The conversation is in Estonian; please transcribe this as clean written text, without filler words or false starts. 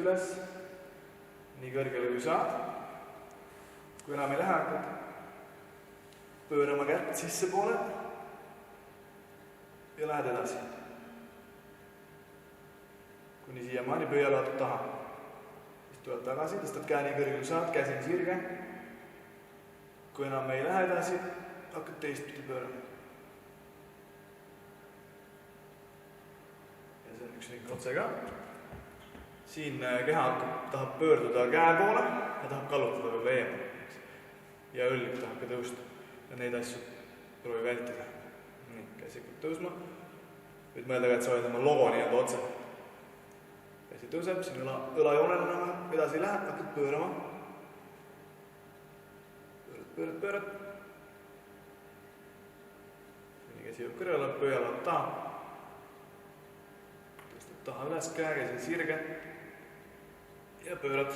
üles, nii kõrgele kui saad. Kui enam ei lähe, hakkad pöörama kätt sisse poole ja lähed edasi. Kuni siiamaani pöialad taha. Siis tuled tagasi, tõstad käe nii kõrgele kui saad, käsi on sirge. Kui enam ei lähe edasi, hakkad teistpidi pöörama. Ja see on üks ring otse ka. Siin keha tahab pöörduda käe poole ja tahab kallutada võib eemale. Ja õlg tahab ka tõusta. Ja neid asju proovi vältida. Nii, käsi hakkab tõusma. Võid mõelda ka, et sa oled oma logo nii-öelda otse. Käsi tõuseb, siin õlajoonel enam edasi ei lähe, hakkad pöörama. Pöörad. Nii käsi jõub kõrvale, pöialad taha. Tõstad taha üles käe, käsi sirge. Ja pöörad